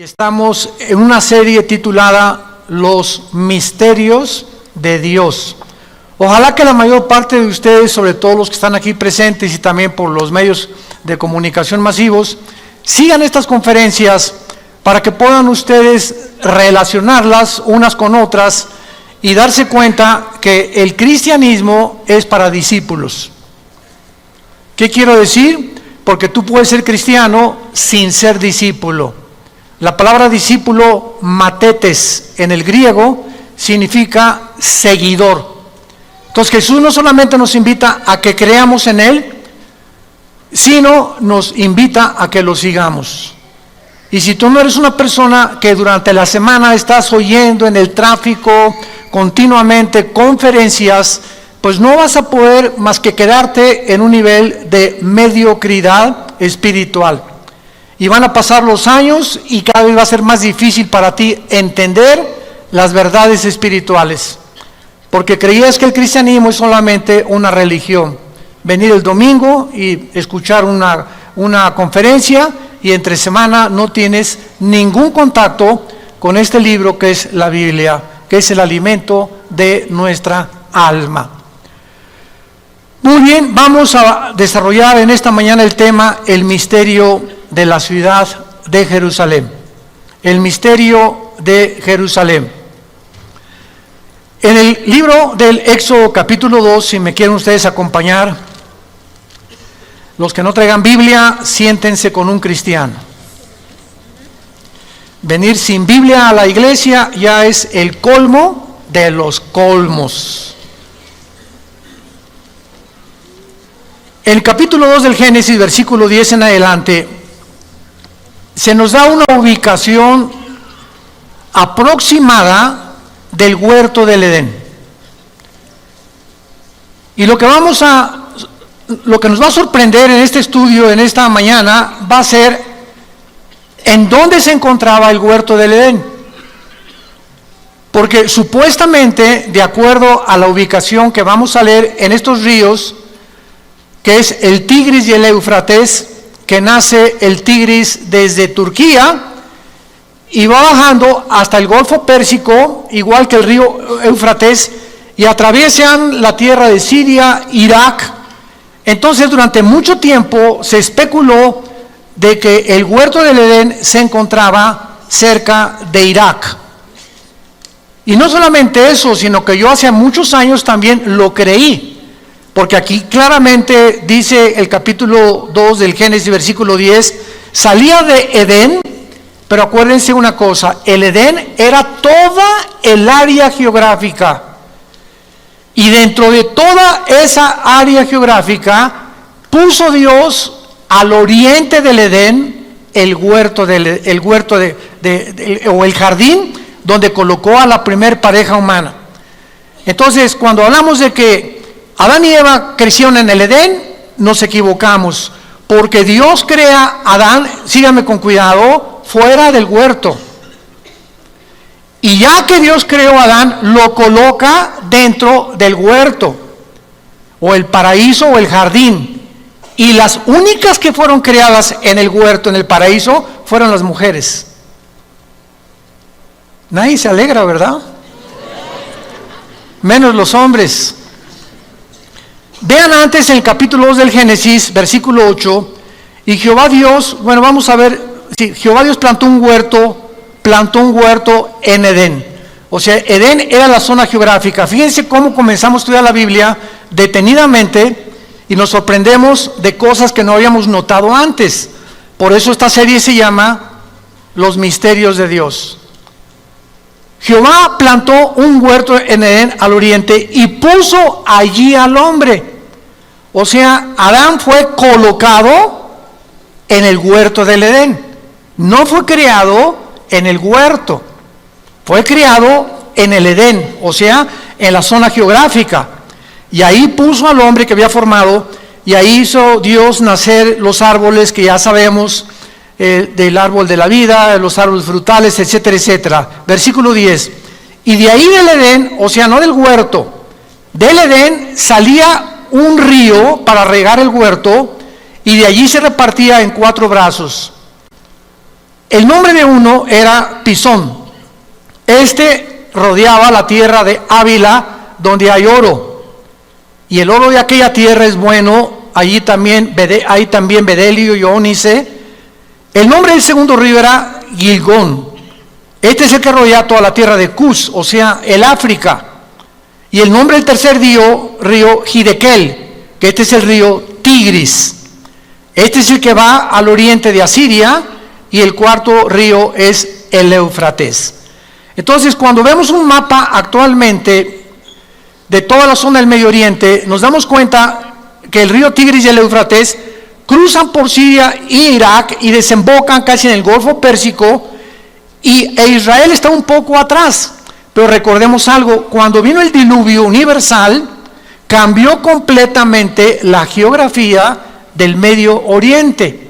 Estamos en una serie titulada Los Misterios de Dios. Ojalá que la mayor parte de ustedes, sobre todo los que están aquí presentes y también por los medios de comunicación masivos, sigan estas conferencias para que puedan ustedes relacionarlas unas con otras y darse cuenta que el cristianismo es para discípulos. ¿Qué quiero decir? Porque tú puedes ser cristiano sin ser discípulo. La palabra discípulo, matetes, en el griego, significa seguidor. Entonces Jesús no solamente nos invita a que creamos en Él, sino nos invita a que lo sigamos. Y si tú no eres una persona que durante la semana estás oyendo en el tráfico continuamente conferencias, pues no vas a poder más que quedarte en un nivel de mediocridad espiritual. Y van a pasar los años y cada vez va a ser más difícil para ti entender las verdades espirituales. Porque creías que el cristianismo es solamente una religión. Venir el domingo y escuchar una conferencia y entre semana no tienes ningún contacto con este libro que es la Biblia, que es el alimento de nuestra alma. Muy bien, vamos a desarrollar en esta mañana el tema, el misterio de la ciudad de Jerusalén. El misterio de Jerusalén. En el libro del Éxodo capítulo 2, si me quieren ustedes acompañar, los que no traigan Biblia, siéntense con un cristiano. Venir sin Biblia a la iglesia ya es el colmo de los colmos. En el capítulo 2 del Génesis, versículo 10 en adelante, se nos da una ubicación aproximada del huerto del Edén. Y lo que nos va a sorprender en este estudio, en esta mañana, va a ser en dónde se encontraba el huerto del Edén. Porque supuestamente, de acuerdo a la ubicación que vamos a leer en estos ríos, que es el Tigris y el Éufrates, que nace el Tigris desde Turquía y va bajando hasta el Golfo Pérsico, igual que el río Éufrates, y atraviesan la tierra de Siria, Irak. Entonces, durante mucho tiempo se especuló de que el huerto del Edén se encontraba cerca de Irak. Y no solamente eso, sino que yo hace muchos años también lo creí. Porque aquí claramente dice el capítulo 2 del Génesis, versículo 10, salía de Edén, pero acuérdense una cosa, el Edén era toda el área geográfica. Y dentro de toda esa área geográfica, puso Dios al oriente del Edén el huerto o el jardín donde colocó a la primer pareja humana. Entonces, cuando hablamos de que Adán y Eva crecieron en el Edén, nos equivocamos, porque Dios crea a Adán, síganme con cuidado, fuera del huerto. Y ya que Dios creó a Adán, lo coloca dentro del huerto, o el paraíso, o el jardín. Y las únicas que fueron creadas en el huerto, en el paraíso, fueron las mujeres. Nadie se alegra, ¿verdad? Menos los hombres. Vean antes en el capítulo 2 del Génesis, versículo 8, y Jehová Dios, vamos a ver, Jehová Dios plantó un huerto en Edén. O sea, Edén era la zona geográfica. Fíjense cómo comenzamos a estudiar la Biblia detenidamente y nos sorprendemos de cosas que no habíamos notado antes. Por eso esta serie se llama Los Misterios de Dios. Jehová plantó un huerto en Edén al oriente y puso allí al hombre. O sea, Adán fue colocado en el huerto del Edén. No fue creado en el huerto. Fue creado en el Edén, o sea, en la zona geográfica. Y ahí puso al hombre que había formado, y ahí hizo Dios nacer los árboles que ya sabemos, del árbol de la vida, los árboles frutales, etcétera, etcétera. Versículo 10. Y de ahí del Edén, o sea, no del huerto, del Edén salía un río para regar el huerto, y de allí se repartía en 4 brazos. El nombre de uno era Pisón. Este rodeaba la tierra de Ávila, donde hay oro. Y el oro de aquella tierra es bueno. Allí también hay también bedelio y ónice. El nombre del segundo río era Gilgón. Este es el que rodea toda la tierra de Cus, o sea, el África. Y el nombre del tercer río Hidekel, que este es el río Tigris. Este es el que va al oriente de Asiria, y el cuarto río es el Éufrates. Entonces, cuando vemos un mapa actualmente de toda la zona del Medio Oriente, nos damos cuenta que el río Tigris y el Éufrates cruzan por Siria y Irak y desembocan casi en el Golfo Pérsico, e Israel está un poco atrás. Pero recordemos algo, cuando vino el diluvio universal, cambió completamente la geografía del Medio Oriente.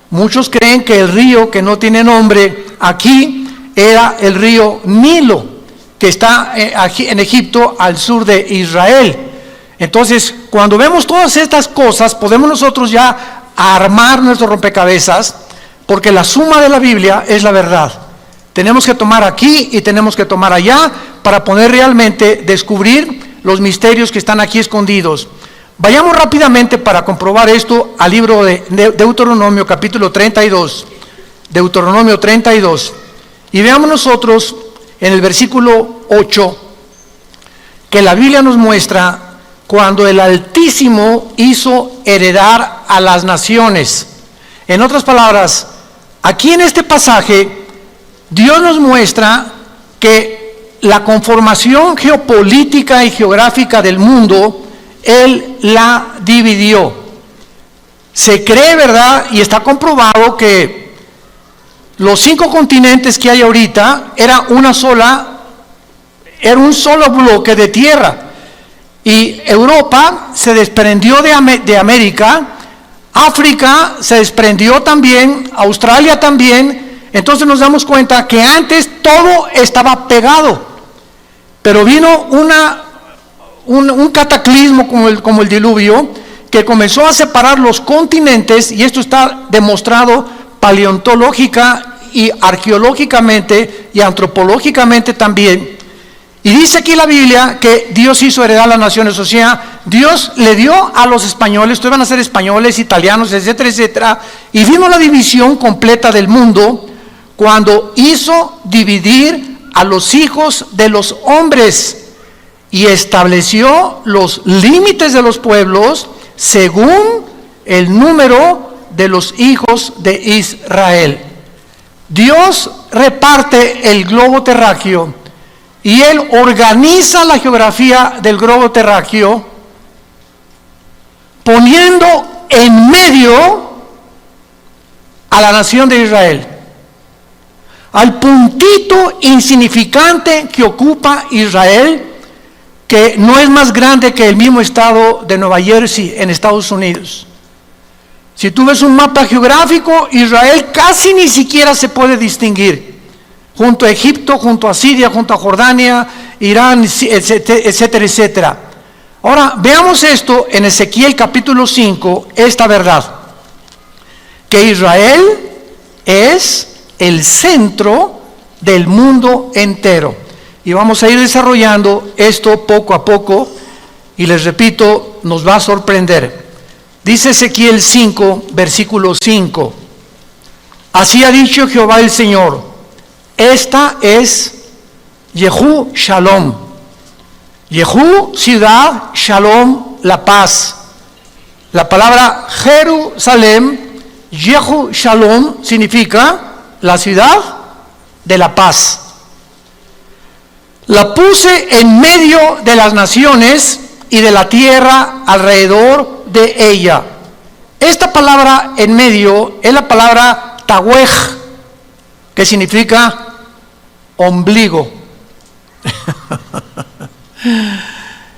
Muchos creen que el río que no tiene nombre aquí era el río Nilo, que está en Egipto al sur de Israel. Entonces, cuando vemos todas estas cosas, podemos nosotros ya armar nuestro rompecabezas, porque la suma de la Biblia es la verdad. Tenemos que tomar aquí y tenemos que tomar allá para poder realmente descubrir los misterios que están aquí escondidos. Vayamos rápidamente para comprobar esto al libro de Deuteronomio, capítulo 32. Deuteronomio 32. Y veamos nosotros en el versículo 8 que la Biblia nos muestra cuando el Altísimo hizo heredar a las naciones. En otras palabras, aquí en este pasaje, Dios nos muestra que la conformación geopolítica y geográfica del mundo, Él la dividió. Se cree, ¿verdad? Y está comprobado que los 5 continentes que hay ahorita era un solo bloque de tierra. Y Europa se desprendió de América, África se desprendió también, Australia también. Entonces nos damos cuenta que antes todo estaba pegado, pero vino un cataclismo como el diluvio, que comenzó a separar los continentes, y esto está demostrado paleontológica y arqueológicamente y antropológicamente también. Y dice aquí la Biblia que Dios hizo heredar las naciones, o sea, Dios le dio a los españoles, ustedes van a ser españoles, italianos, etcétera, etcétera, y vino la división completa del mundo cuando hizo dividir a los hijos de los hombres y estableció los límites de los pueblos según el número de los hijos de Israel. Dios reparte el globo terráqueo y Él organiza la geografía del globo terráqueo poniendo en medio a la nación de Israel, al puntito insignificante que ocupa Israel, que no es más grande que el mismo estado de Nueva Jersey en Estados Unidos. Si tú ves un mapa geográfico, Israel casi ni siquiera se puede distinguir, junto a Egipto, junto a Siria, junto a Jordania, Irán, etcétera, etcétera. Ahora, veamos esto en Ezequiel capítulo 5, esta verdad, que Israel es el centro del mundo entero. Y vamos a ir desarrollando esto poco a poco, y les repito, nos va a sorprender. Dice Ezequiel 5, versículo 5. Así ha dicho Jehová el Señor, esta es Yehú Shalom. Yehú, ciudad, Shalom, la paz. La palabra Jerusalén, Yehú Shalom, significa la ciudad de la paz. La puse en medio de las naciones y de la tierra alrededor de ella. Esta palabra en medio es la palabra Tawej, que significa ombligo.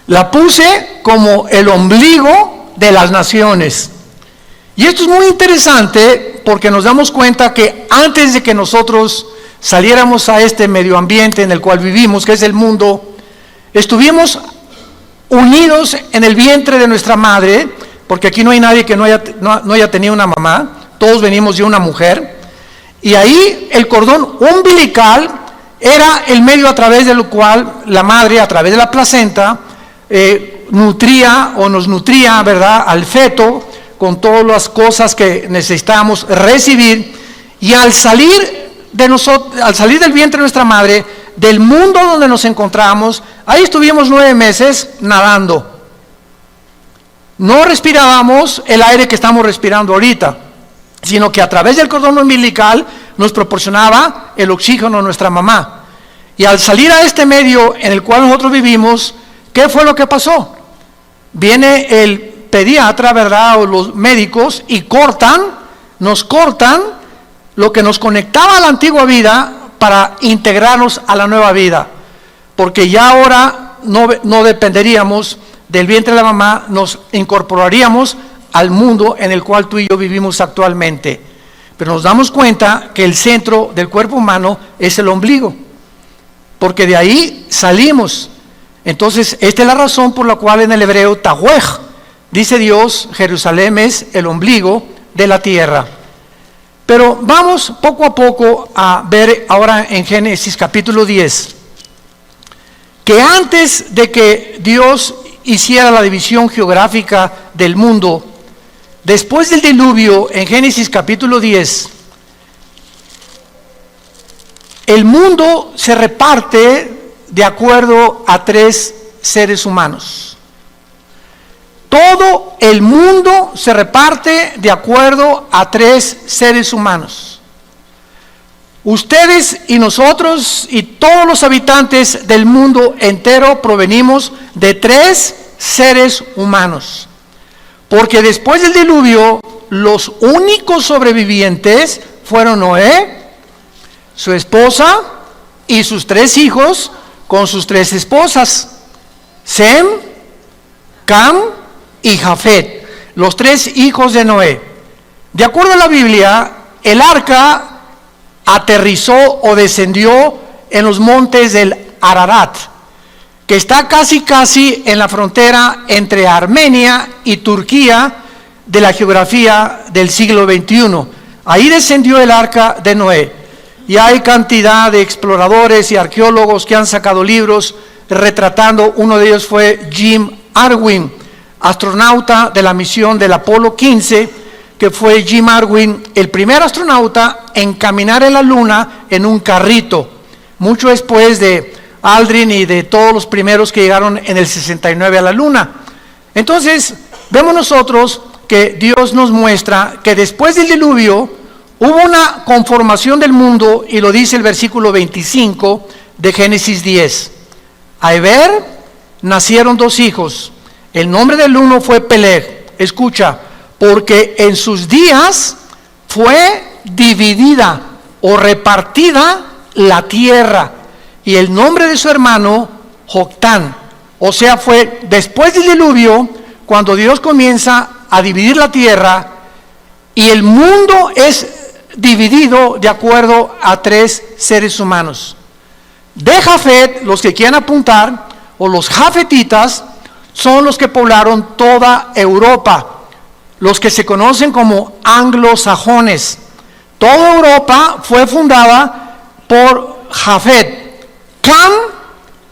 La puse como el ombligo de las naciones. Y esto es muy interesante porque nos damos cuenta que antes de que nosotros saliéramos a este medio ambiente en el cual vivimos, que es el mundo, estuvimos unidos en el vientre de nuestra madre, porque aquí no hay nadie que no haya tenido una mamá, todos venimos de una mujer, Y ahí el cordón umbilical era el medio a través del cual la madre, a través de la placenta, nutría o nos nutría, ¿verdad?, al feto con todas las cosas que necesitábamos recibir. Y al salir del vientre de nuestra madre, del mundo donde nos encontramos, ahí estuvimos 9 meses nadando. No respirábamos el aire que estamos respirando ahorita, sino que a través del cordón umbilical nos proporcionaba el oxígeno nuestra mamá. Y al salir a este medio en el cual nosotros vivimos, ¿qué fue lo que pasó? Viene el pediatra, ¿verdad?, o los médicos, y nos cortan lo que nos conectaba a la antigua vida para integrarnos a la nueva vida. Porque ya ahora no dependeríamos del vientre de la mamá, nos incorporaríamos al mundo en el cual tú y yo vivimos actualmente. Pero nos damos cuenta que el centro del cuerpo humano es el ombligo, porque de ahí salimos. Entonces, esta es la razón por la cual en el hebreo, Tahuej, dice Dios, Jerusalén es el ombligo de la tierra. Pero vamos poco a poco a ver ahora en Génesis capítulo 10, que antes de que Dios hiciera la división geográfica del mundo, después del diluvio, en Génesis capítulo 10, el mundo se reparte de acuerdo a 3 seres humanos. Todo el mundo se reparte de acuerdo a 3 seres humanos. Ustedes y nosotros y todos los habitantes del mundo entero provenimos de 3 seres humanos. Porque después del diluvio, los únicos sobrevivientes fueron Noé, su esposa y sus 3 hijos con sus 3 esposas, Sem, Cam y Jafet, los 3 hijos de Noé. De acuerdo a la Biblia, el arca aterrizó o descendió en los montes del Ararat, que está casi en la frontera entre Armenia y Turquía de la geografía del siglo XXI. Ahí descendió el arca de Noé. Y hay cantidad de exploradores y arqueólogos que han sacado libros retratando. Uno de ellos fue Jim Arwin, astronauta de la misión del Apolo 15, que fue Jim Arwin, el primer astronauta en caminar en la luna en un carrito, mucho después de Aldrin y de todos los primeros que llegaron en el 69 a la luna. Entonces, vemos nosotros que Dios nos muestra que después del diluvio hubo una conformación del mundo, y lo dice el versículo 25 de Génesis 10. A Heber nacieron 2 hijos. El nombre del uno fue Peleg. Escucha, porque en sus días fue dividida o repartida la tierra. Y el nombre de su hermano, Joctán. O sea, fue después del diluvio cuando Dios comienza a dividir la tierra, y el mundo es dividido de acuerdo a 3 seres humanos. De Jafet, los que quieran apuntar, o los jafetitas, son los que poblaron toda Europa, los que se conocen como anglosajones. Toda Europa fue fundada por Jafet. Cam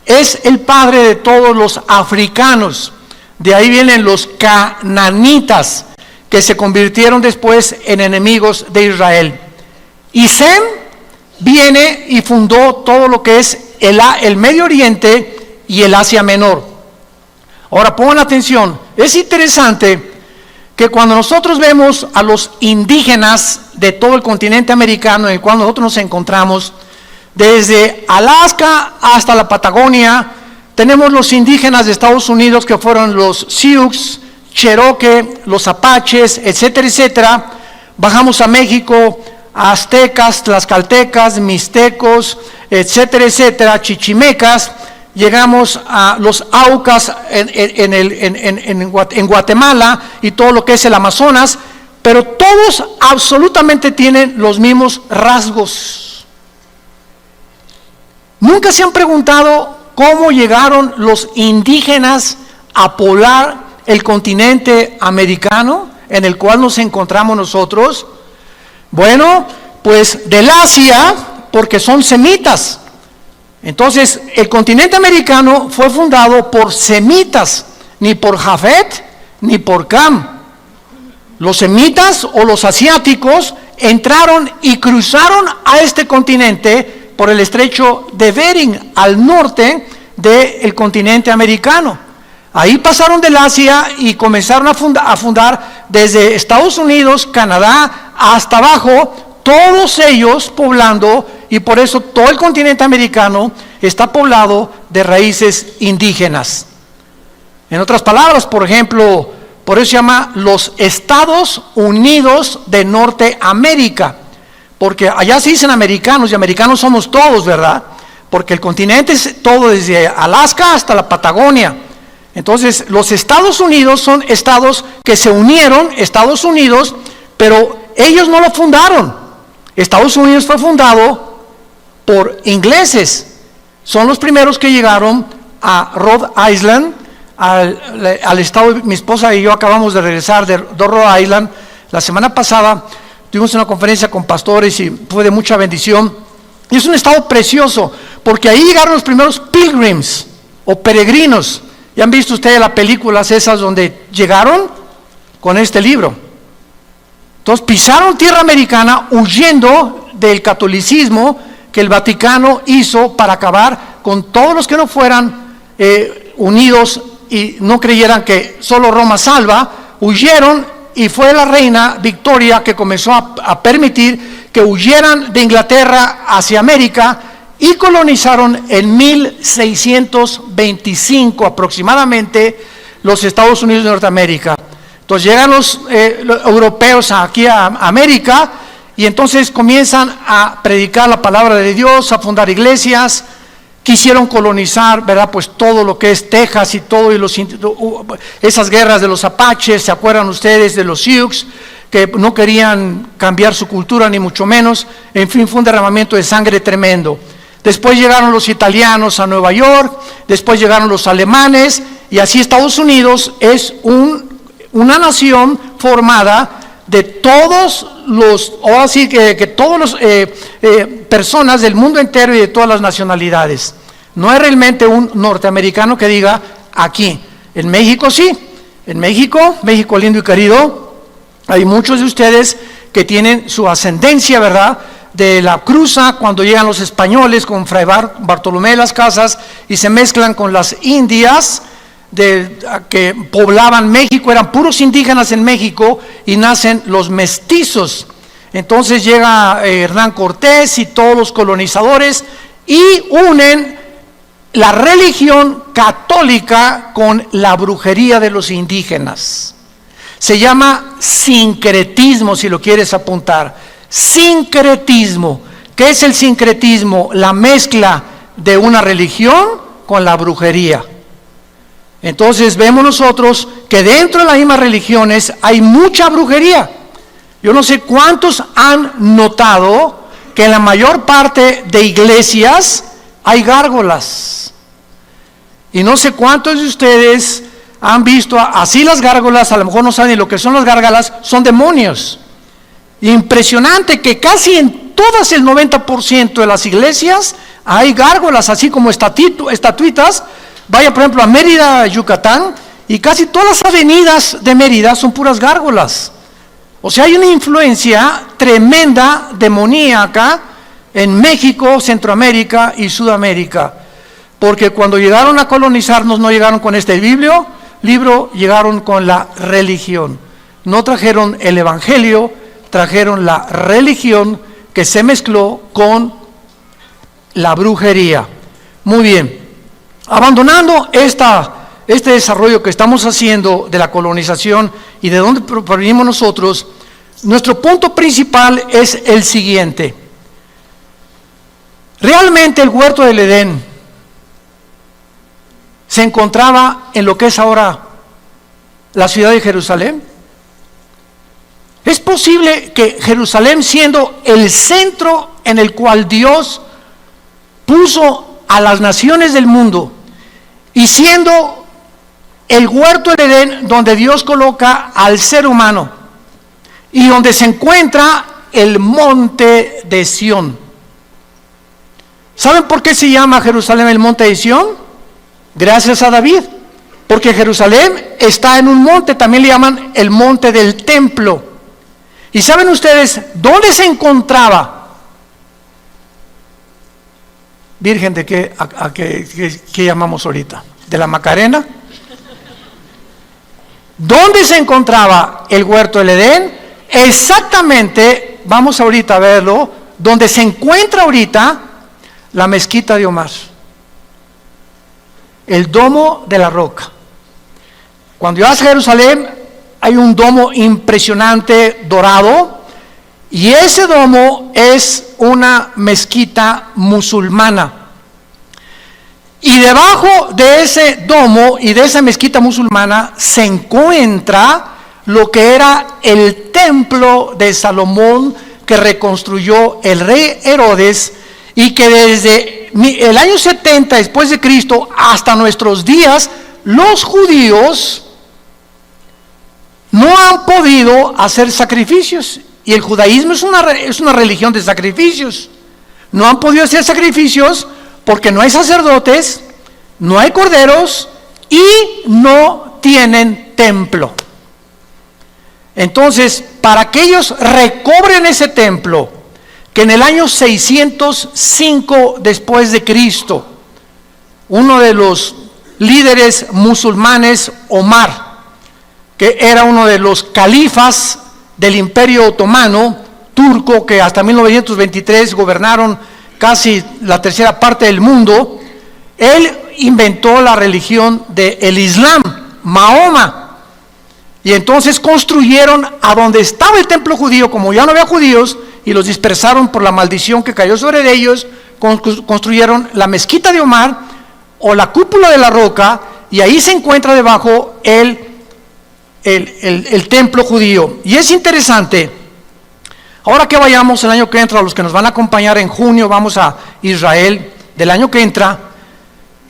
es el padre de todos los africanos. De ahí vienen los cananitas, que se convirtieron después en enemigos de Israel. Y Sem viene y fundó todo lo que es el Medio Oriente y el Asia Menor. Ahora pongan atención, es interesante que cuando nosotros vemos a los indígenas de todo el continente americano en el cual nosotros nos encontramos, desde Alaska hasta la Patagonia, tenemos los indígenas de Estados Unidos que fueron los Sioux, Cherokee, los Apaches, etcétera, etcétera. Bajamos a México, a aztecas, tlaxcaltecas, mixtecos, etcétera, etcétera, chichimecas. Llegamos a los aucas en Guatemala y todo lo que es el Amazonas, pero todos absolutamente tienen los mismos rasgos. ¿Nunca se han preguntado cómo llegaron los indígenas a poblar el continente americano en el cual nos encontramos nosotros? Bueno, Pues del Asia, porque son semitas. Entonces, el continente americano fue fundado por semitas, ni por Jafet, ni por Cam. Los semitas o los asiáticos entraron y cruzaron a este continente por el estrecho de Bering, al norte del continente americano. Ahí pasaron del Asia y comenzaron a fundar desde Estados Unidos, Canadá, hasta abajo, todos ellos poblando, y por eso todo el continente americano está poblado de raíces indígenas. En otras palabras, por ejemplo, por eso se llama los Estados Unidos de Norteamérica, porque allá se dicen americanos, y americanos somos todos, ¿verdad? Porque el continente es todo desde Alaska hasta la Patagonia. Entonces, los Estados Unidos son estados que se unieron, Estados Unidos, pero ellos no lo fundaron. Estados Unidos fue fundado por ingleses. Son los primeros que llegaron a Rhode Island, al estado. Mi esposa y yo acabamos de regresar de Rhode Island. La semana pasada tuvimos una conferencia con pastores y fue de mucha bendición. Y es un estado precioso, porque ahí llegaron los primeros pilgrims o peregrinos. ¿Ya han visto ustedes las películas esas donde llegaron con este libro? Entonces pisaron tierra americana huyendo del catolicismo que el Vaticano hizo para acabar con todos los que no fueran unidos y no creyeran que solo Roma salva. Huyeron, y fue la reina Victoria que comenzó a permitir que huyeran de Inglaterra hacia América, y colonizaron en 1625 aproximadamente los Estados Unidos de Norteamérica. Entonces llegan los europeos aquí a América, y entonces comienzan a predicar la palabra de Dios, a fundar iglesias. Quisieron colonizar, ¿verdad? Pues todo lo que es Texas y todo, y esas guerras de los apaches, ¿se acuerdan ustedes de los Sioux? Que no querían cambiar su cultura, ni mucho menos. En fin, fue un derramamiento de sangre tremendo. Después llegaron los italianos a Nueva York, después llegaron los alemanes, y así Estados Unidos es una nación formada de todos los, o así que todos los personas del mundo entero y de todas las nacionalidades. No es realmente un norteamericano que diga aquí. En México sí, en México lindo y querido, hay muchos de ustedes que tienen su ascendencia, ¿verdad?, de la cruza, cuando llegan los españoles con Fray Bartolomé de las Casas y se mezclan con las indias que poblaban México. Eran puros indígenas en México, y nacen los mestizos. Entonces llega Hernán Cortés y todos los colonizadores y unen la religión católica con la brujería de los indígenas. Se llama sincretismo, si lo quieres apuntar. Sincretismo. ¿Qué es el sincretismo? La mezcla de una religión con la brujería. Entonces vemos nosotros que dentro de las mismas religiones hay mucha brujería. Yo no sé cuántos han notado que en la mayor parte de iglesias hay gárgolas. Y no sé cuántos de ustedes han visto así las gárgolas. A lo mejor no saben ni lo que son las gárgolas, son demonios. Impresionante que casi en todas, el 90% de las iglesias hay gárgolas, así como estatuitas. Vaya por ejemplo a Mérida, Yucatán, y casi todas las avenidas de Mérida son puras gárgolas. O sea, hay una influencia tremenda, demoníaca, en México, Centroamérica y Sudamérica. Porque cuando llegaron a colonizarnos no llegaron con este libro, llegaron con la religión. No trajeron el evangelio, trajeron la religión que se mezcló con la brujería. Muy bien, abandonando este desarrollo que estamos haciendo de la colonización y de dónde provenimos nosotros, nuestro punto principal es el siguiente. Realmente el huerto del Edén se encontraba en lo que es ahora la ciudad de Jerusalén. ¿Es posible que Jerusalén, siendo el centro en el cual Dios puso a las naciones del mundo, y siendo el huerto del Edén donde Dios coloca al ser humano, y donde se encuentra el monte de Sión. ¿Saben por qué se llama Jerusalén el monte de Sión? Gracias a David. Porque Jerusalén está en un monte, también le llaman el monte del templo. ¿Y saben ustedes dónde se encontraba? Virgen de qué llamamos ahorita, de la Macarena. ¿Dónde se encontraba el huerto del Edén? Exactamente, vamos ahorita a verlo, donde se encuentra ahorita la mezquita de Omar, el domo de la roca. Cuando vas a Jerusalén hay un domo impresionante dorado, y ese domo es una mezquita musulmana. Y debajo de ese domo y de esa mezquita musulmana se encuentra lo que era el templo de Salomón, que reconstruyó el rey Herodes, y que desde el año 70 después de Cristo hasta nuestros días, los judíos no han podido hacer sacrificios. Y el judaísmo es una religión de sacrificios. No han podido hacer sacrificios porque no hay sacerdotes, no hay corderos y no tienen templo. Entonces, para que ellos recobren ese templo, que en el año 605 después de Cristo, uno de los líderes musulmanes, Omar, que era uno de los califas del Imperio Otomano turco, que hasta 1923 gobernaron casi la tercera parte del mundo, él inventó la religión del Islam, Mahoma, y entonces construyeron a donde estaba el templo judío, como ya no había judíos, y los dispersaron por la maldición que cayó sobre ellos, construyeron la mezquita de Omar, o la cúpula de la roca, y ahí se encuentra debajo el templo judío. Y es interesante, ahora que vayamos el año que entra, los que nos van a acompañar en junio, vamos a Israel del año que entra,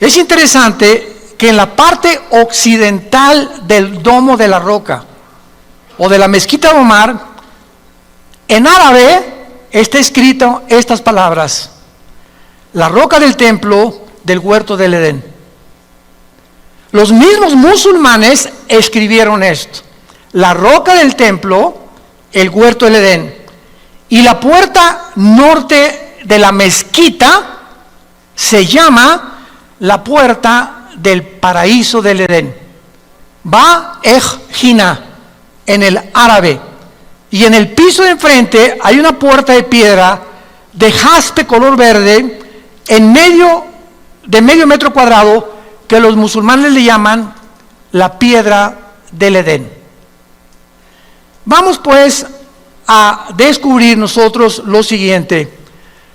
es interesante que en la parte occidental del domo de la roca, o de la mezquita de Omar, en árabe está escrito estas palabras: la roca del templo del huerto del Edén. Los mismos musulmanes escribieron esto: la roca del templo, el huerto del Edén. Y la puerta norte de la mezquita se llama la puerta del paraíso del Edén. Ba-ej-Jina en el árabe. Y en el piso de enfrente hay una puerta de piedra de jaspe color verde de medio metro cuadrado, que los musulmanes le llaman la piedra del Edén. Vamos pues a descubrir nosotros lo siguiente: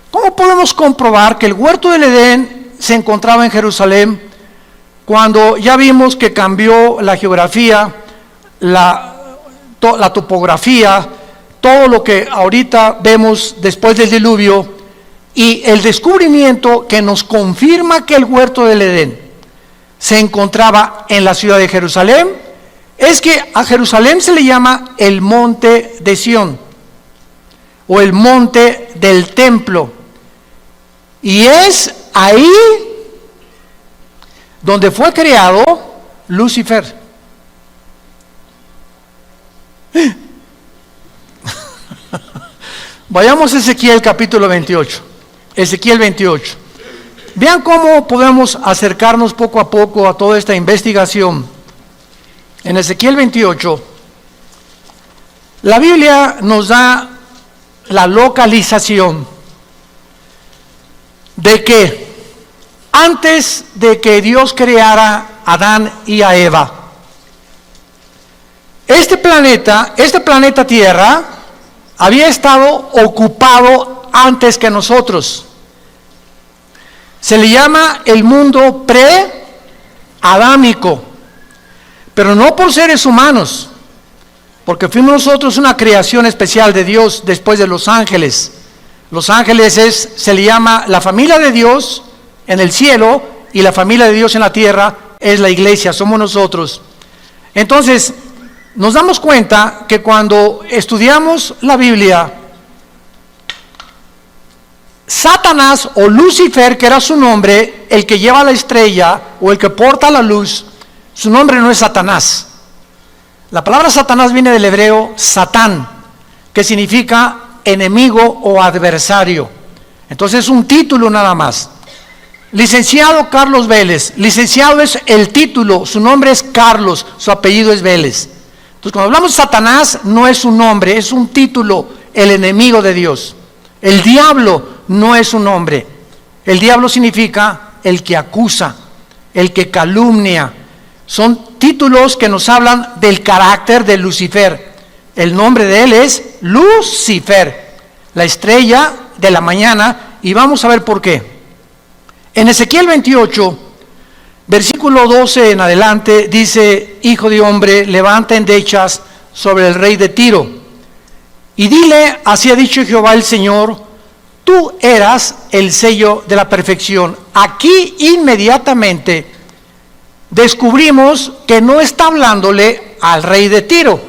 ¿cómo podemos comprobar que el huerto del Edén se encontraba en Jerusalén, cuando ya vimos que cambió la geografía, la topografía, todo lo que ahorita vemos después del diluvio, y el descubrimiento que nos confirma que el huerto del Edén se encontraba en la ciudad de Jerusalén? Es que a Jerusalén se le llama el monte de Sión, o el monte del templo, y es ahí donde fue creado Lucifer. Vayamos a Ezequiel capítulo 28. Ezequiel 28. Vean cómo podemos acercarnos poco a poco a toda esta investigación. En Ezequiel 28, la Biblia nos da la localización de que antes de que Dios creara a Adán y a Eva, este planeta Tierra había estado ocupado antes que nosotros. Se le llama el mundo pre-adámico, pero no por seres humanos, porque fuimos nosotros una creación especial de Dios después de los ángeles. Los ángeles se le llama la familia de Dios en el cielo, y la familia de Dios en la tierra es la iglesia, somos nosotros. Entonces, nos damos cuenta que cuando estudiamos la Biblia, Satanás o Lucifer, que era su nombre, el que lleva la estrella o el que porta la luz, su nombre no es Satanás. La palabra Satanás viene del hebreo Satán, que significa enemigo o adversario. Entonces es un título nada más. Licenciado Carlos Vélez. Licenciado es el título, su nombre es Carlos, su apellido es Vélez. Entonces cuando hablamos de Satanás no es un nombre, es un título, el enemigo de Dios. El diablo no es un nombre. El diablo significa el que acusa, el que calumnia. Son títulos que nos hablan del carácter de Lucifer. El nombre de él es Lucifer, la estrella de la mañana, y vamos a ver por qué. En Ezequiel 28, versículo 12 en adelante, dice: Hijo de hombre, levanta endechas sobre el rey de Tiro, y dile, así ha dicho Jehová el Señor, tú eras el sello de la perfección. Aquí inmediatamente descubrimos que no está hablándole al rey de Tiro,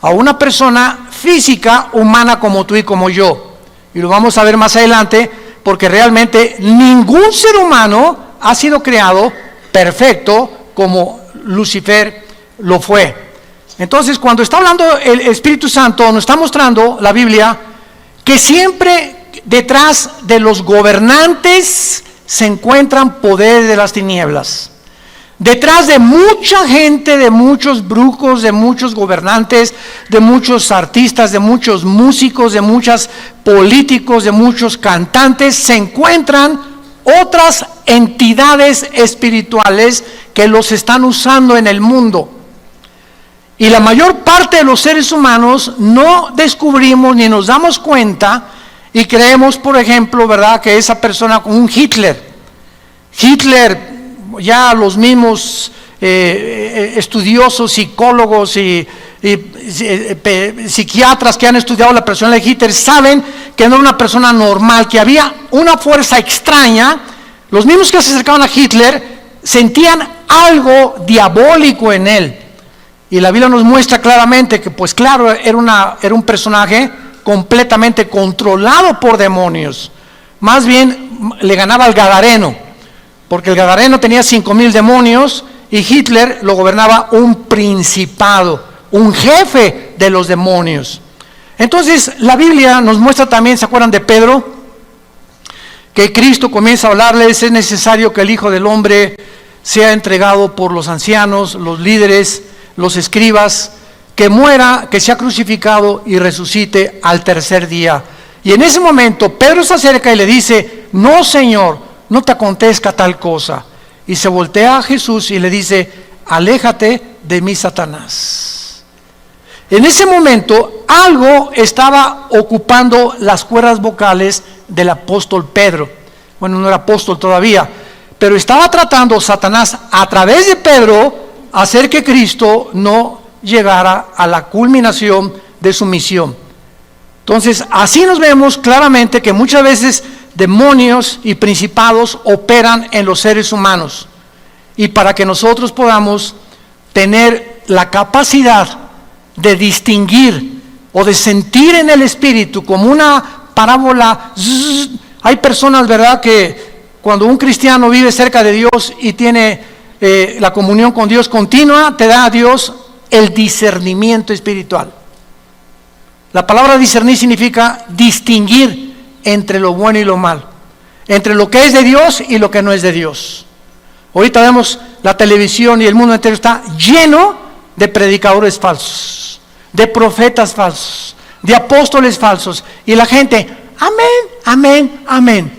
a una persona física, humana como tú y como yo. Y lo vamos a ver más adelante, porque realmente ningún ser humano ha sido creado perfecto como Lucifer lo fue. Entonces, cuando está hablando el Espíritu Santo, nos está mostrando la Biblia que siempre detrás de los gobernantes se encuentran poderes de las tinieblas. Detrás de mucha gente, de muchos brujos, de muchos gobernantes, de muchos artistas, de muchos músicos, de muchos políticos, de muchos cantantes, se encuentran otras entidades espirituales que los están usando en el mundo. Y la mayor parte de los seres humanos no descubrimos ni nos damos cuenta y creemos, por ejemplo, ¿verdad?, que esa persona como un Hitler, ya los mismos estudiosos, psicólogos y psiquiatras que han estudiado la personalidad de Hitler saben que no era una persona normal, que había una fuerza extraña. Los mismos que se acercaban a Hitler sentían algo diabólico en él, y la Biblia nos muestra claramente que, pues claro, era un personaje completamente controlado por demonios. Más bien le ganaba al Gadareno, porque el Gadareno tenía 5,000 demonios y Hitler lo gobernaba un principado, un jefe de los demonios. Entonces la Biblia nos muestra también, ¿se acuerdan de Pedro? Que Cristo comienza a hablarles: es necesario que el Hijo del Hombre sea entregado por los ancianos, los líderes, los escribas, que muera, que sea crucificado y resucite al tercer día. Y en ese momento Pedro se acerca y le dice: no, Señor, no te acontezca tal cosa. Y se voltea a Jesús y le dice: aléjate de mí, Satanás. En ese momento algo estaba ocupando las cuerdas vocales del apóstol Pedro. Bueno, no era apóstol todavía, pero estaba tratando Satanás a través de Pedro hacer que Cristo no llegara a la culminación de su misión. Entonces, así nos vemos claramente que muchas veces demonios y principados operan en los seres humanos, y para que nosotros podamos tener la capacidad de distinguir o de sentir en el espíritu como una parábola. Hay personas, ¿verdad?, que cuando un cristiano vive cerca de Dios y tiene la comunión con Dios continua, te da a Dios el discernimiento espiritual. La palabra discernir significa distinguir entre lo bueno y lo malo, entre lo que es de Dios y lo que no es de Dios. Ahorita vemos la televisión y el mundo entero está lleno de predicadores falsos, de profetas falsos, de apóstoles falsos, y la gente, amén, amén, amén.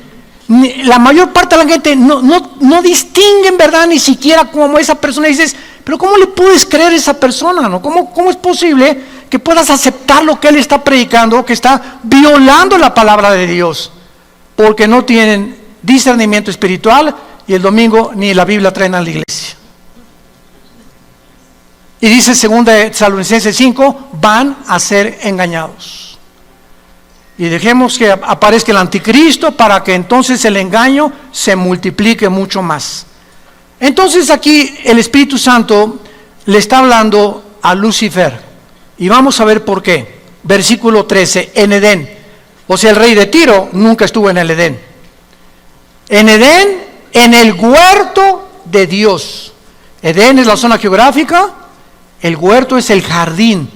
La mayor parte de la gente no distinguen, ¿verdad?, ni siquiera como esa persona. Y dices: pero ¿cómo le puedes creer a esa persona, no? ¿Cómo es posible que puedas aceptar lo que él está predicando, que está violando la palabra de Dios? Porque no tienen discernimiento espiritual, y el domingo ni la Biblia traen a la iglesia. Y dice 2 Tesalonicenses 5, van a ser engañados. Y dejemos que aparezca el anticristo para que entonces el engaño se multiplique mucho más. Entonces aquí el Espíritu Santo le está hablando a Lucifer, y vamos a ver por qué. Versículo 13, en Edén. O sea, el rey de Tiro nunca estuvo en el Edén. En Edén, en el huerto de Dios. Edén es la zona geográfica, el huerto es el jardín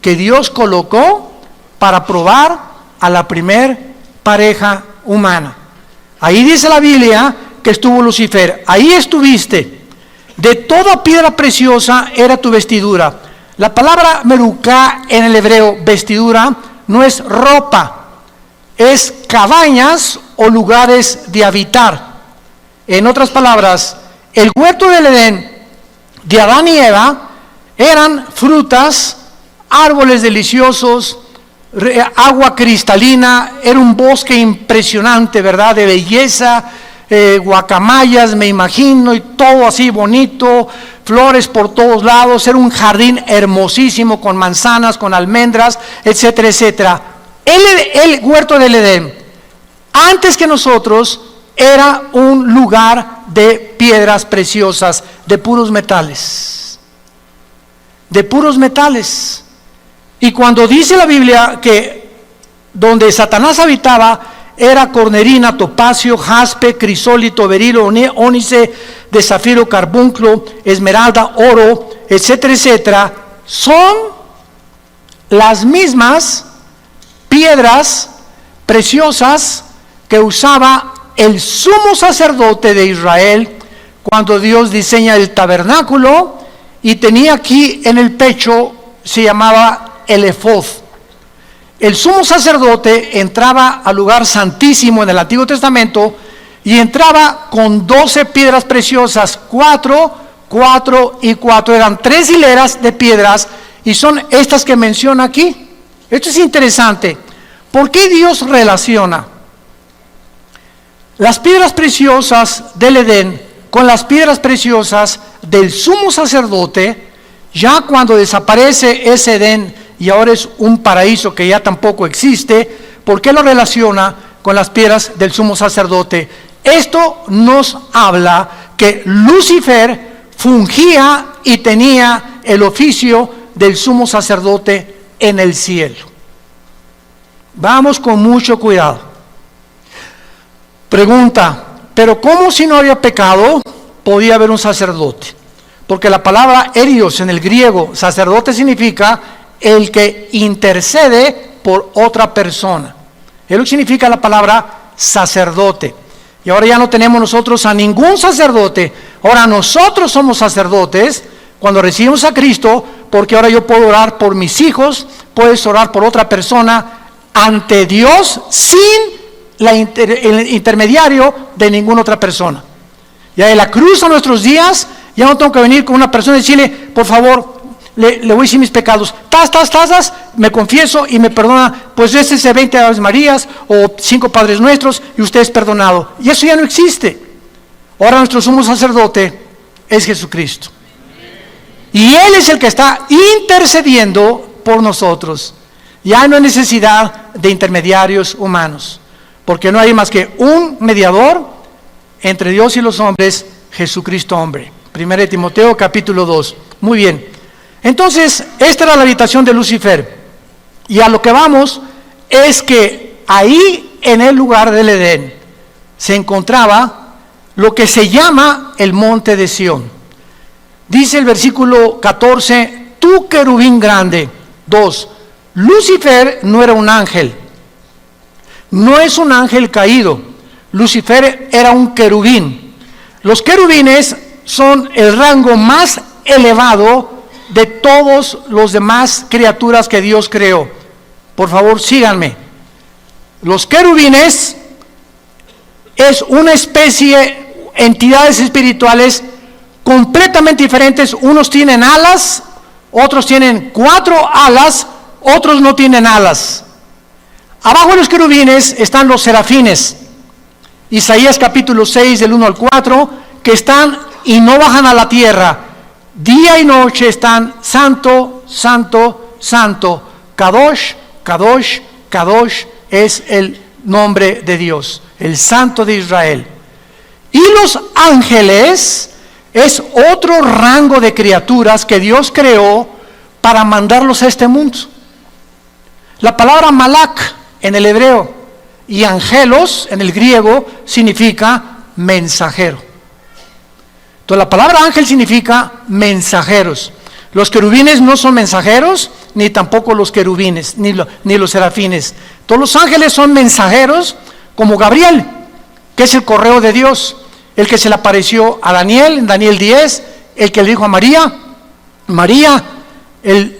que Dios colocó para probar a la primer pareja humana. Ahí dice la Biblia que estuvo Lucifer. Ahí estuviste. De toda piedra preciosa era tu vestidura. La palabra merucá en el hebreo, vestidura, no es ropa, es cabañas o lugares de habitar. En otras palabras, el huerto del Edén de Adán y Eva eran frutas, árboles deliciosos, agua cristalina, era un bosque impresionante, ¿verdad? De belleza, guacamayas, me imagino, y todo así bonito, flores por todos lados, era un jardín hermosísimo con manzanas, con almendras, etcétera, etcétera. El huerto del Edén, antes que nosotros, era un lugar de piedras preciosas, de puros metales. De puros metales. Y cuando dice la Biblia que donde Satanás habitaba era cornerina, topacio, jaspe, crisólito, berilo, ónice, de zafiro, carbunclo, esmeralda, oro, etcétera, etcétera, son las mismas piedras preciosas que usaba el sumo sacerdote de Israel cuando Dios diseña el tabernáculo, y tenía aquí en el pecho, se llamaba el efod. El sumo sacerdote entraba al lugar santísimo en el Antiguo Testamento y entraba con 12 piedras preciosas, 4, 4 y 4, eran 3 hileras de piedras, y son estas que menciona aquí. Esto es interesante. ¿Por qué Dios relaciona las piedras preciosas del Edén con las piedras preciosas del sumo sacerdote? Ya cuando desaparece ese Edén y ahora es un paraíso que ya tampoco existe, ¿por qué lo relaciona con las piedras del sumo sacerdote? Esto nos habla que Lucifer fungía y tenía el oficio del sumo sacerdote en el cielo. Vamos con mucho cuidado. Pregunta, ¿pero cómo si no había pecado podía haber un sacerdote? Porque la palabra erios en el griego, sacerdote, significa el que intercede por otra persona. Es lo que significa la palabra sacerdote. Y ahora ya no tenemos nosotros a ningún sacerdote. Ahora nosotros somos sacerdotes cuando recibimos a Cristo, porque ahora yo puedo orar por mis hijos, puedes orar por otra persona ante Dios sin el intermediario de ninguna otra persona. Ya de la cruz a nuestros días, ya no tengo que venir con una persona y decirle, por favor, le voy a decir mis pecados, me confieso y me perdona, pues ese 20 Aves Marías o 5 Padres Nuestros y usted es perdonado. Y eso ya no existe. Ahora nuestro sumo sacerdote es Jesucristo. Y Él es el que está intercediendo por nosotros. Ya no hay necesidad de intermediarios humanos, porque no hay más que un mediador entre Dios y los hombres, Jesucristo hombre. 1 Timoteo capítulo 2. Muy bien. Entonces, esta era la habitación de Lucifer. Y a lo que vamos es que ahí en el lugar del Edén se encontraba lo que se llama el monte de Sión. Dice el versículo 14, tú querubín grande. 2. Lucifer no era un ángel. No es un ángel caído. Lucifer era un querubín. Los querubines son el rango más elevado de todos los demás criaturas que Dios creó. Por favor, síganme. Los querubines es una especie, entidades espirituales completamente diferentes. Unos tienen alas, otros tienen 4 alas, otros no tienen alas. Abajo de los querubines están los serafines. Isaías capítulo 6 del 1 al 4, que están y no bajan a la tierra. Día y noche están santo, santo, santo. Kadosh, Kadosh, Kadosh es el nombre de Dios, el Santo de Israel. Y los ángeles es otro rango de criaturas que Dios creó para mandarlos a este mundo. La palabra malak en el hebreo, y angelos en el griego significa mensajero. Entonces la palabra ángel significa mensajeros. Los querubines no son mensajeros, ni tampoco los querubines, ni los serafines. Todos los ángeles son mensajeros, como Gabriel, que es el correo de Dios, el que se le apareció a Daniel en Daniel 10, el que le dijo a María, María, el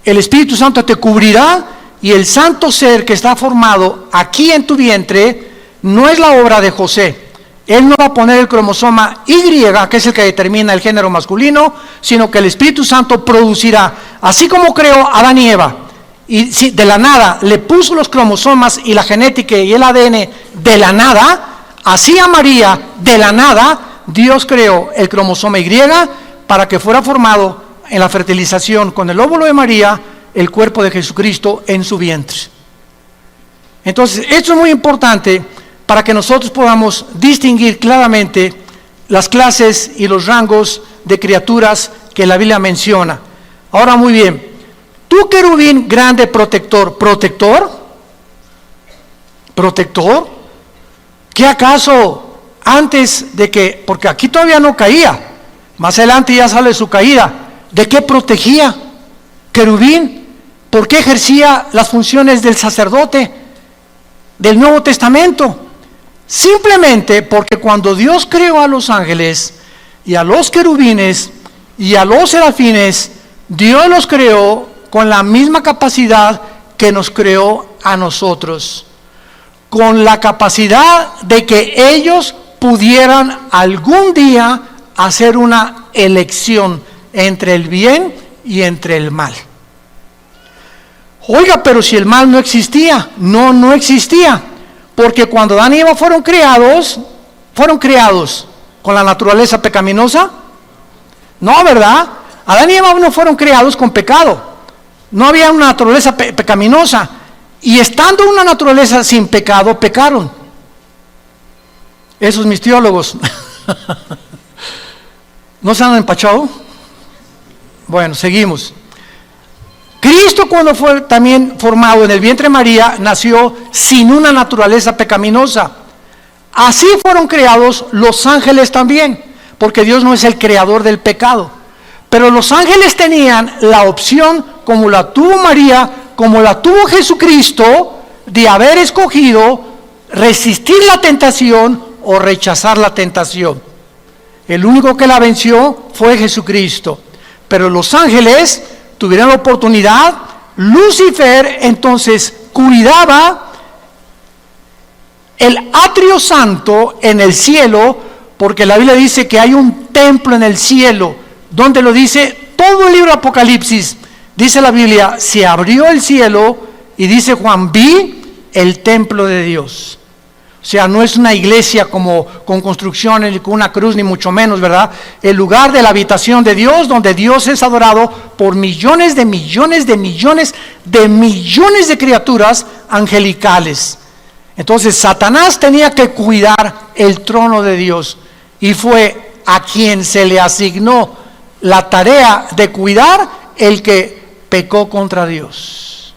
Espíritu Santo te cubrirá, y el santo ser que está formado aquí en tu vientre no es la obra de José. Él no va a poner el cromosoma Y, que es el que determina el género masculino, sino que el Espíritu Santo producirá, así como creó a Adán y Eva, y si de la nada le puso los cromosomas y la genética y el ADN de la nada, así a María de la nada Dios creó el cromosoma Y para que fuera formado en la fertilización con el óvulo de María el cuerpo de Jesucristo en su vientre. Entonces, esto es muy importante para que nosotros podamos distinguir claramente las clases y los rangos de criaturas que la Biblia menciona. Ahora, muy bien, tú querubín grande protector, ¿protector? ¿Qué acaso antes de que, porque aquí todavía no caía, más adelante ya sale su caída, ¿de qué protegía? Querubín, ¿por qué ejercía las funciones del sacerdote del Nuevo Testamento? Simplemente porque cuando Dios creó a los ángeles y a los querubines y a los serafines, Dios los creó con la misma capacidad que nos creó a nosotros, con la capacidad de que ellos pudieran algún día hacer una elección entre el bien y entre el mal. Oiga, pero si el mal no existía, no existía, porque cuando Adán y Eva fueron creados con la naturaleza pecaminosa. No, ¿verdad? Adán y Eva no fueron creados con pecado, no había una naturaleza pecaminosa, y estando una naturaleza sin pecado, pecaron. Esos mis teólogos. ¿No se han empachado? Bueno, seguimos. Cristo, cuando fue también formado en el vientre de María, nació sin una naturaleza pecaminosa. Así fueron creados los ángeles también, porque Dios no es el creador del pecado. Pero los ángeles tenían la opción, como la tuvo María, como la tuvo Jesucristo, de haber escogido resistir la tentación o rechazar la tentación. El único que la venció fue Jesucristo. Pero los ángeles tuvieron la oportunidad. Lucifer entonces cuidaba el atrio santo en el cielo, porque la Biblia dice que hay un templo en el cielo. ¿Dónde lo dice? Todo el libro de Apocalipsis. Dice la Biblia, se abrió el cielo y dice Juan, vi el templo de Dios. O sea, no es una iglesia como con construcciones, ni con una cruz, ni mucho menos, ¿verdad? El lugar de la habitación de Dios, donde Dios es adorado por millones de millones de millones de millones de criaturas angelicales. Entonces, Satanás tenía que cuidar el trono de Dios, y fue a quien se le asignó la tarea de cuidar el que pecó contra Dios.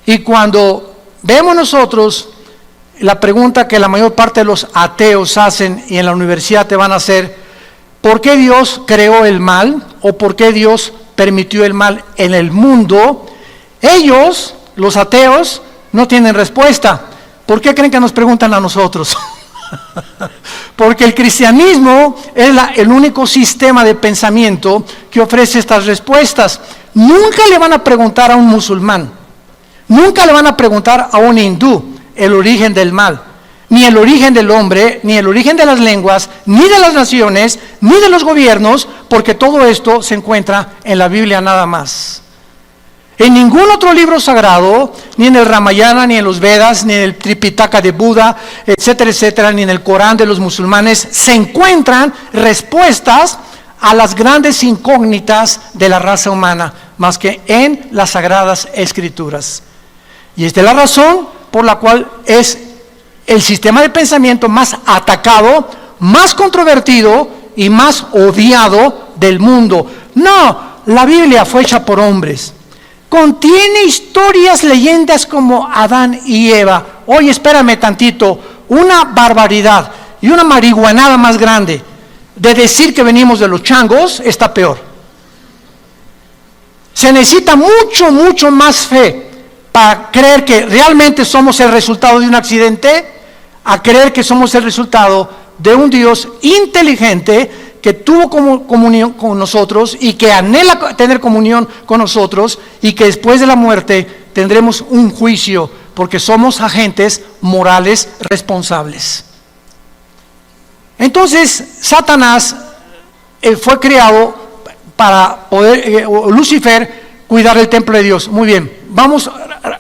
Y cuando vemos nosotros la pregunta que la mayor parte de los ateos hacen y en la universidad te van a hacer, ¿por qué Dios creó el mal? ¿O por qué Dios permitió el mal en el mundo? Ellos, los ateos, no tienen respuesta. ¿Por qué creen que nos preguntan a nosotros? Porque el cristianismo es el único sistema de pensamiento que ofrece estas respuestas. Nunca le van a preguntar a un musulmán, nunca le van a preguntar a un hindú el origen del mal, ni el origen del hombre, ni el origen de las lenguas, ni de las naciones, ni de los gobiernos, porque todo esto se encuentra en la Biblia nada más. En ningún otro libro sagrado, ni en el Ramayana, ni en los Vedas, ni en el Tripitaka de Buda, etcétera, etcétera, ni en el Corán de los musulmanes, se encuentran respuestas a las grandes incógnitas de la raza humana, más que en las Sagradas Escrituras. Y esta es la razón por la cual es el sistema de pensamiento más atacado, más controvertido y más odiado del mundo. No, la Biblia fue hecha por hombres, contiene historias, leyendas como Adán y Eva. Oye, espérame tantito, una barbaridad y una marihuanada más grande de decir que venimos de los changos está peor. Se necesita mucho más fe para creer que realmente somos el resultado de un accidente, a creer que somos el resultado de un Dios inteligente que tuvo comunión con nosotros y que anhela tener comunión con nosotros, y que después de la muerte tendremos un juicio porque somos agentes morales responsables. Entonces Satanás fue creado para poder, Lucifer, cuidar el templo de Dios. Muy bien, vamos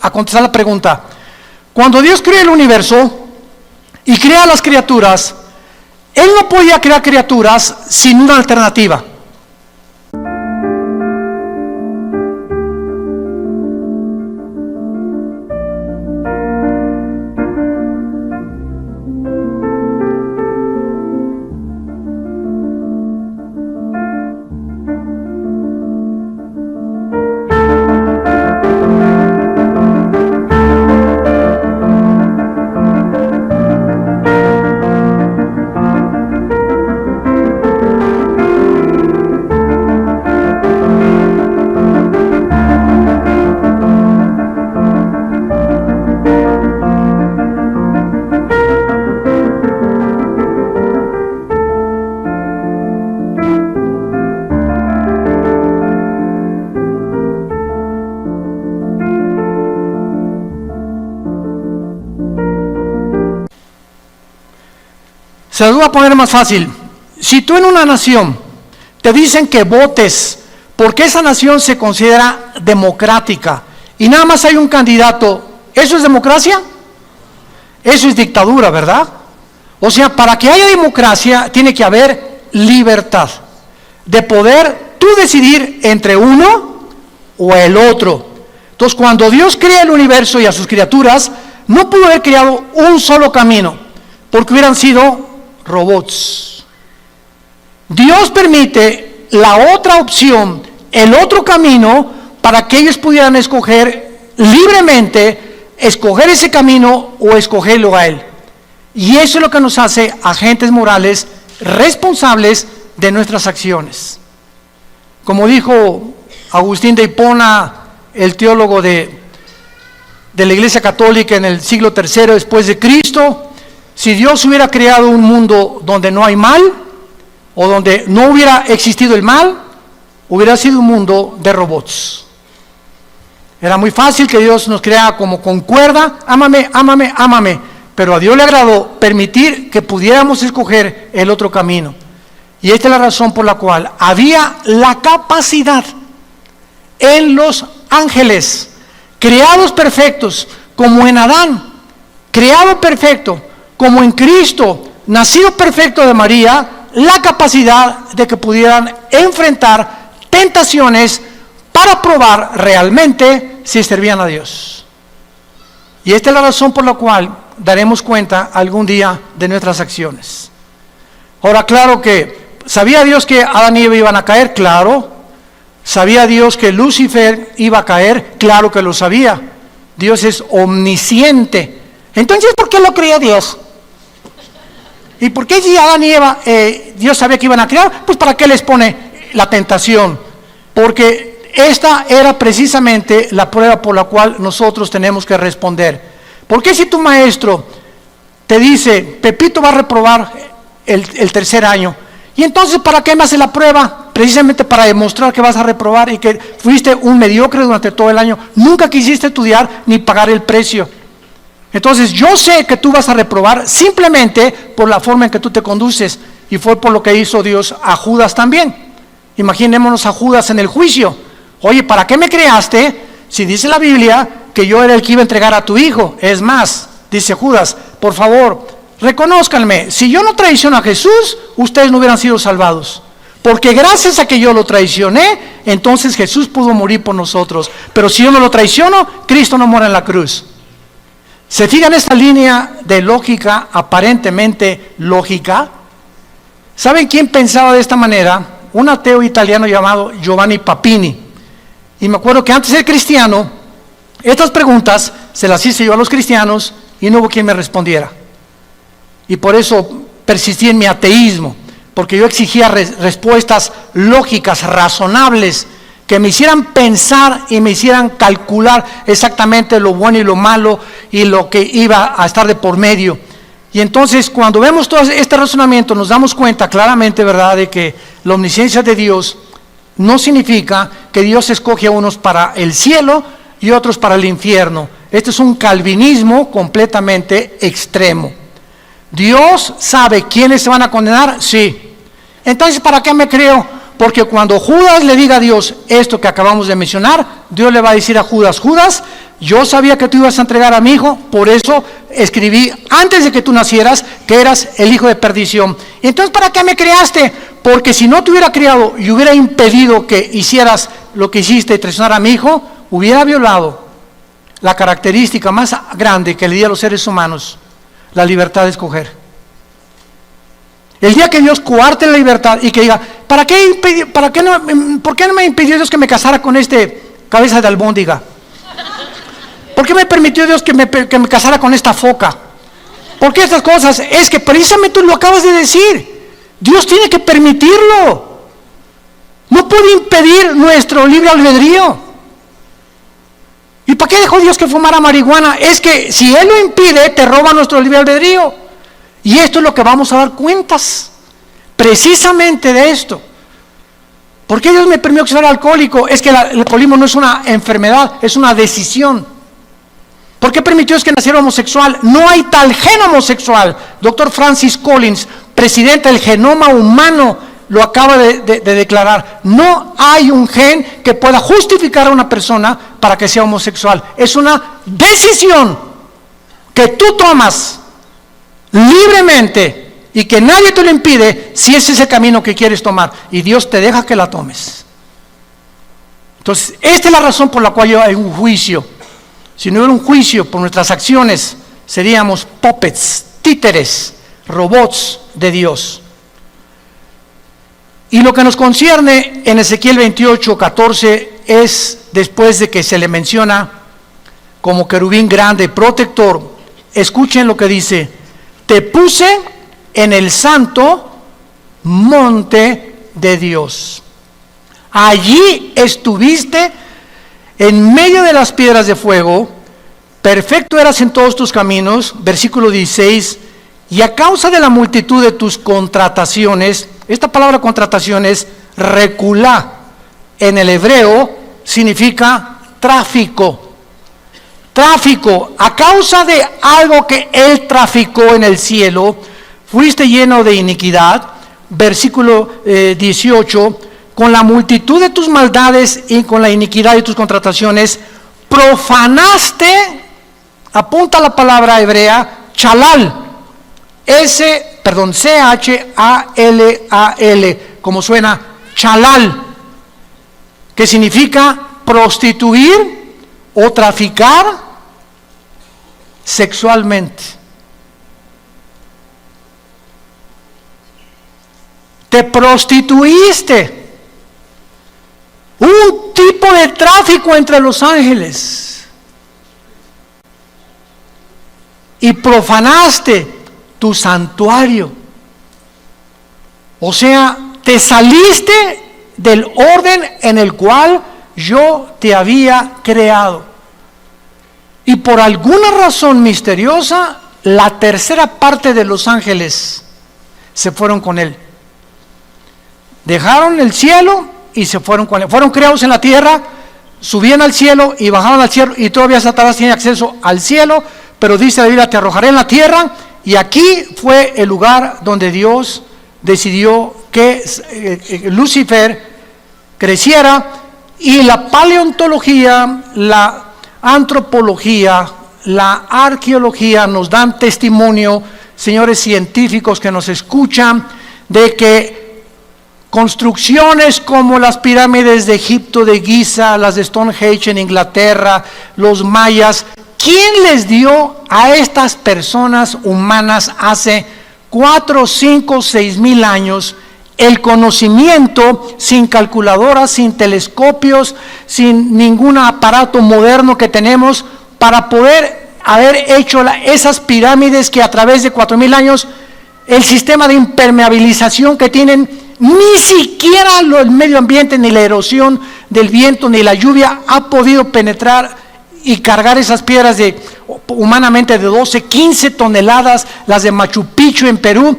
a contestar la pregunta. Cuando Dios crea el universo y crea las criaturas, Él no podía crear criaturas sin una alternativa. Se lo voy a poner más fácil. Si tú en una nación te dicen que votes porque esa nación se considera democrática y nada más hay un candidato, ¿eso es democracia? Eso es dictadura, ¿verdad? O sea, para que haya democracia tiene que haber libertad de poder tú decidir entre uno o el otro. Entonces, cuando Dios crea el universo y a sus criaturas, no pudo haber creado un solo camino, porque hubieran sido robots. Dios permite la otra opción, el otro camino, para que ellos pudieran escoger libremente, escoger ese camino o escogerlo a Él. Y eso es lo que nos hace agentes morales responsables de nuestras acciones. Como dijo Agustín de Hipona, el teólogo de la Iglesia Católica en el siglo III después de Cristo, si Dios hubiera creado un mundo donde no hay mal, o donde no hubiera existido el mal, hubiera sido un mundo de robots. Era muy fácil que Dios nos creara como con cuerda, ámame, ámame, ámame, pero a Dios le agradó permitir que pudiéramos escoger el otro camino. Y esta es la razón por la cual había la capacidad en los ángeles, creados perfectos, como en Adán, creado perfecto, como en Cristo, nacido perfecto de María, la capacidad de que pudieran enfrentar tentaciones para probar realmente si servían a Dios. Y esta es la razón por la cual daremos cuenta algún día de nuestras acciones. Ahora, claro que, ¿sabía Dios que Adán y Eva iban a caer? Claro. ¿Sabía Dios que Lucifer iba a caer? Claro que lo sabía. Dios es omnisciente. Entonces, ¿por qué lo creó Dios? ¿Y por qué si Adán y Eva, Dios sabía que iban a crear? Pues ¿para qué les pone la tentación? Porque esta era precisamente la prueba por la cual nosotros tenemos que responder. ¿Por qué si tu maestro te dice, Pepito va a reprobar el tercer año? Y entonces, ¿para qué me hace la prueba? Precisamente para demostrar que vas a reprobar y que fuiste un mediocre durante todo el año. Nunca quisiste estudiar ni pagar el precio. Entonces yo sé que tú vas a reprobar simplemente por la forma en que tú te conduces, y fue por lo que hizo Dios a Judas también. Imaginémonos a Judas en el juicio. Oye, ¿para qué me creaste si dice la Biblia que yo era el que iba a entregar a tu hijo? Es más, dice Judas, por favor, reconózcanme, si yo no traiciono a Jesús, ustedes no hubieran sido salvados. Porque gracias a que yo lo traicioné, entonces Jesús pudo morir por nosotros. Pero si yo no lo traiciono, Cristo no muere en la cruz. ¿Se fijan esta línea de lógica, aparentemente lógica? ¿Saben quién pensaba de esta manera? Un ateo italiano llamado Giovanni Papini. Y me acuerdo que antes de ser cristiano, estas preguntas se las hice yo a los cristianos y no hubo quien me respondiera. Y por eso persistí en mi ateísmo, porque yo exigía respuestas lógicas, razonables, que me hicieran pensar y me hicieran calcular exactamente lo bueno y lo malo y lo que iba a estar de por medio. Y entonces cuando vemos todo este razonamiento nos damos cuenta claramente, ¿verdad?, de que la omnisciencia de Dios no significa que Dios escoge a unos para el cielo y otros para el infierno. Este es un calvinismo completamente extremo. ¿Dios sabe quiénes se van a condenar? Sí. Entonces, ¿para qué me creo? Porque cuando Judas le diga a Dios esto que acabamos de mencionar, Dios le va a decir a Judas: Judas, yo sabía que tú ibas a entregar a mi hijo, por eso escribí antes de que tú nacieras que eras el hijo de perdición. Entonces, ¿para qué me creaste? Porque si no te hubiera criado y hubiera impedido que hicieras lo que hiciste y traicionar a mi hijo, hubiera violado la característica más grande que le di a los seres humanos: la libertad de escoger. El día que Dios coarte la libertad y que diga: ¿por qué no me impidió Dios que me casara con cabeza de albóndiga? ¿Por qué me permitió Dios que me casara con esta foca? ¿Por qué estas cosas? Es que precisamente tú lo acabas de decir. Dios tiene que permitirlo. No puede impedir nuestro libre albedrío. ¿Y para qué dejó Dios que fumara marihuana? Es que si Él lo impide, te roba nuestro libre albedrío. Y esto es lo que vamos a dar cuentas, precisamente de esto. ¿Por qué Dios me permitió que fuera alcohólico? Es que el alcoholismo no es una enfermedad, es una decisión. ¿Por qué permitió que naciera homosexual? No hay tal gen homosexual. Dr. Francis Collins, presidente del genoma humano, lo acaba de declarar. No hay un gen que pueda justificar a una persona para que sea homosexual. Es una decisión que tú tomas libremente y que nadie te lo impide si ese es el camino que quieres tomar, y Dios te deja que la tomes. Entonces, esta es la razón por la cual hay un juicio. Si no hubiera un juicio por nuestras acciones, seríamos puppets, títeres, robots de Dios. Y lo que nos concierne en Ezequiel 28:14 es, después de que se le menciona como querubín grande, protector, escuchen lo que dice: te puse en el santo monte de Dios. Allí estuviste en medio de las piedras de fuego, perfecto eras en todos tus caminos. Versículo 16, y a causa de la multitud de tus contrataciones, esta palabra contrataciones, reculá, en el hebreo significa tráfico. Tráfico, a causa de algo que Él traficó en el cielo, fuiste lleno de iniquidad. Versículo 18, con la multitud de tus maldades y con la iniquidad de tus contrataciones, profanaste, apunta la palabra hebrea, chalal, C-H-A-L-A-L, como suena, chalal, que significa prostituir o traficar sexualmente. Te prostituiste. Un tipo de tráfico entre los ángeles. Y profanaste tu santuario. O sea, te saliste del orden en el cual yo te había creado. Y por alguna razón misteriosa, la tercera parte de los ángeles se fueron con Él. Dejaron el cielo y se fueron con Él. Fueron creados en la tierra, subían al cielo y bajaban al cielo, y todavía Satanás tiene acceso al cielo, pero dice la Biblia: te arrojaré en la tierra. Y aquí fue el lugar donde Dios decidió que Lucifer creciera. Y la paleontología, la antropología, la arqueología nos dan testimonio, señores científicos que nos escuchan, de que construcciones como las pirámides de Egipto, de Giza, las de Stonehenge en Inglaterra, los mayas, ¿quién les dio a estas personas humanas hace 4, 5, 6 mil años el conocimiento, sin calculadoras, sin telescopios, sin ningún aparato moderno que tenemos para poder haber hecho esas pirámides que a través de 4000 años, el sistema de impermeabilización que tienen, ni siquiera el medio ambiente, ni la erosión del viento, ni la lluvia ha podido penetrar y cargar esas piedras humanamente de 12, 15 toneladas, las de Machu Picchu en Perú.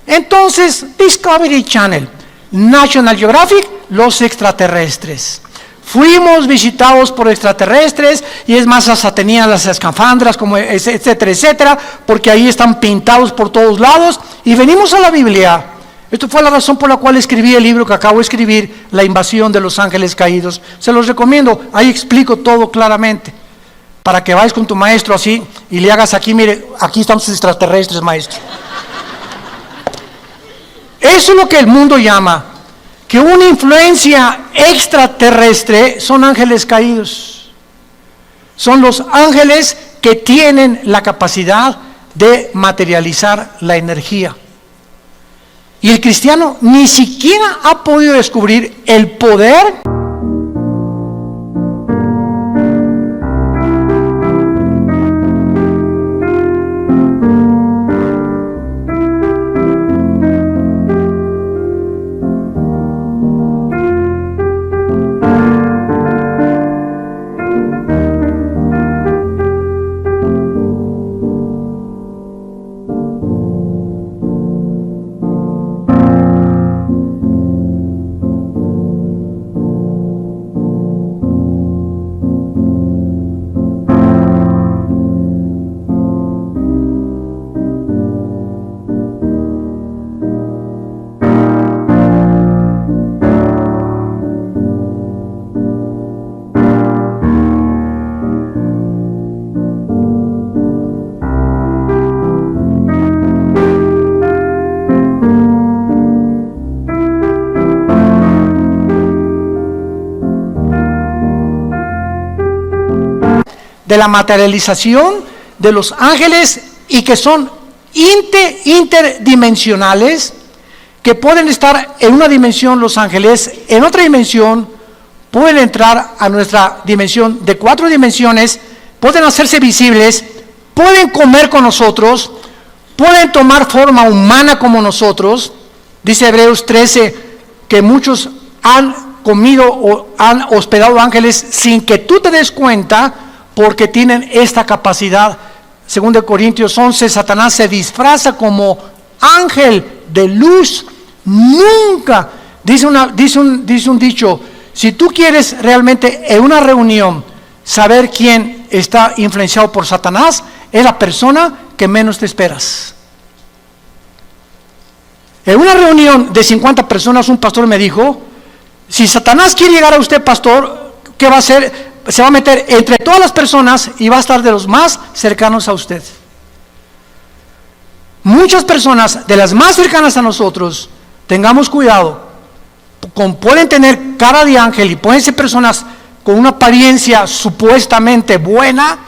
Entonces, Discovery Channel, National Geographic, los extraterrestres. Fuimos visitados por extraterrestres, y es más, hasta tenían las escafandras, como etcétera, etcétera, porque ahí están pintados por todos lados, y venimos a la Biblia. Esto fue la razón por la cual escribí el libro que acabo de escribir, La invasión de los ángeles caídos. Se los recomiendo, ahí explico todo claramente, para que vayas con tu maestro así, y le hagas aquí, mire, aquí están sus extraterrestres, maestro. Eso es lo que el mundo llama que una influencia extraterrestre son ángeles caídos. Son los ángeles que tienen la capacidad de materializar la energía. Y el cristiano ni siquiera ha podido descubrir el poder de la materialización de los ángeles, y que son interdimensionales, que pueden estar en una dimensión los ángeles, en otra dimensión pueden entrar a nuestra dimensión de 4 dimensiones, pueden hacerse visibles, pueden comer con nosotros, pueden tomar forma humana como nosotros. Dice Hebreos 13 que muchos han comido o han hospedado ángeles sin que tú te des cuenta, porque tienen esta capacidad. Según de Corintios 11, Satanás se disfraza como ángel de luz. Nunca, dice un dicho, si tú quieres realmente en una reunión saber quién está influenciado por Satanás, es la persona que menos te esperas. En una reunión de 50 personas, un pastor me dijo, si Satanás quiere llegar a usted, pastor, ¿qué va a hacer? Se va a meter entre todas las personas y va a estar de los más cercanos a usted. Muchas personas de las más cercanas a nosotros, tengamos cuidado, pueden tener cara de ángel y pueden ser personas con una apariencia supuestamente buena.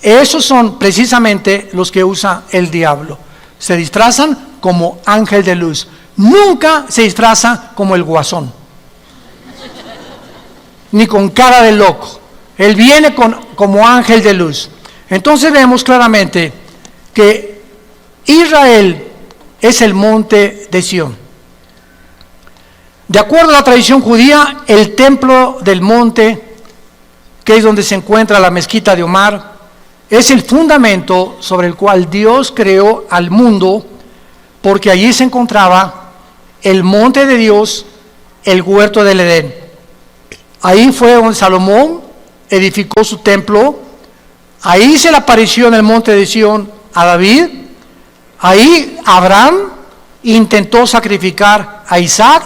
Esos son precisamente los que usa el diablo. Se disfrazan como ángel de luz. Nunca se disfraza como el guasón, ni con cara de loco. Él viene como ángel de luz. Entonces vemos claramente que Israel es el monte de Sión. De acuerdo a la tradición judía, el templo del monte, que es donde se encuentra la mezquita de Omar, es el fundamento sobre el cual Dios creó al mundo, porque allí se encontraba el monte de Dios, el huerto del Edén. Ahí fue donde Salomón edificó su templo. Ahí se le apareció en el monte de Sión a David. Ahí Abraham intentó sacrificar a Isaac,